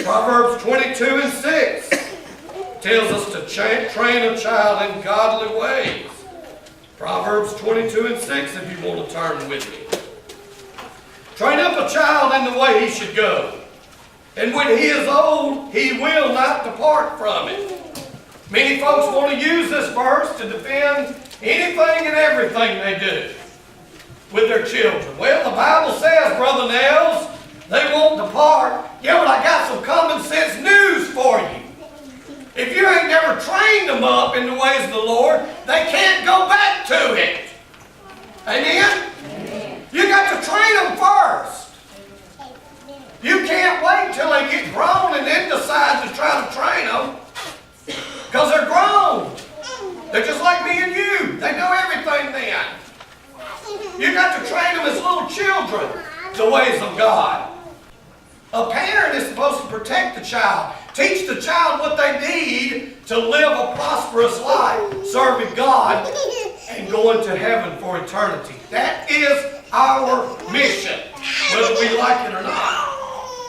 Proverbs 22:6 tells us to train a child in godly ways. Proverbs 22:6, if you want to turn with me. Train up a child in the way he should go, and when he is old, he will not depart from it. Many folks want to use this verse to defend anything and everything they do with their children. Well, the Bible says, Brother Nels, they won't depart. Yeah, but I got some common sense news for you. If you ain't never trained them up in the ways of the Lord, they can't go back to it. Amen? Amen. You got to train them first. You can't wait till they get grown and then decide to try to train them, because they're grown. They're just like me and you. They know everything then. You got to train them as little children the ways of God. A parent is supposed to protect the child, teach the child what they need to live a prosperous life, serving God and going to heaven for eternity. That is our mission, whether we like it or not.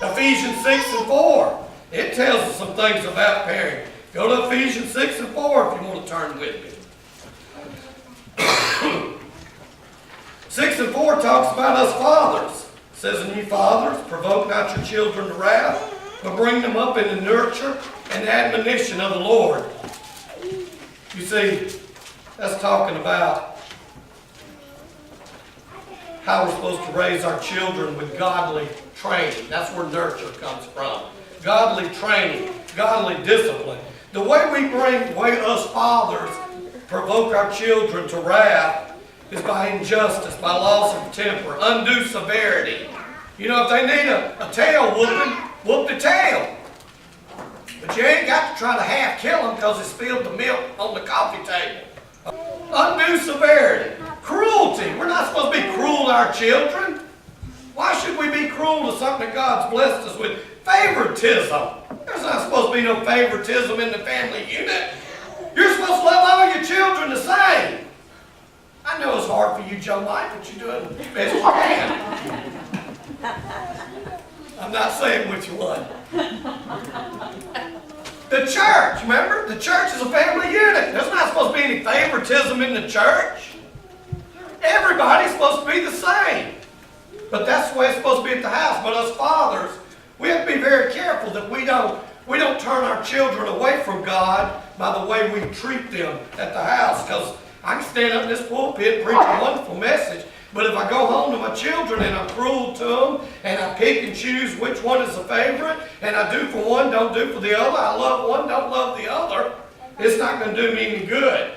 Ephesians 6:4, it tells us some things about parenting. Go to Ephesians 6:4 if you want to turn with me. 6:4 talks about us fathers. It says, "And you fathers, provoke not your children to wrath, but bring them up in the nurture and admonition of the Lord." You see, that's talking about how we're supposed to raise our children with godly training. That's where nurture comes from. Godly training, godly discipline. The way us fathers provoke our children to wrath is by injustice, by loss of temper, undue severity. You know, if they need a tail whooping, whoop the tail. But you ain't got to try to half kill them because they spilled the milk on the coffee table. Undue severity. Cruelty. We're not supposed to be cruel to our children. Why should we be cruel to something that God's blessed us with? Favoritism. There's not supposed to be no favoritism in the family unit. You're supposed to love all your children the same. I know it's hard for you, Joe Mike, but you're doing the best you can. I'm not saying which one. The church, remember? The church is a family unit. There's not supposed to be any favoritism in the church. Everybody's supposed to be the same. But that's the way it's supposed to be at the house. But us fathers, we have to be very careful that we don't turn our children away from God by the way we treat them at the house. Because I can stand up in this pulpit, preach a wonderful message, but if I go home to my children and I'm cruel to them, and I pick and choose which one is a favorite, and I do for one, don't do for the other, I love one, don't love the other, it's not going to do me any good.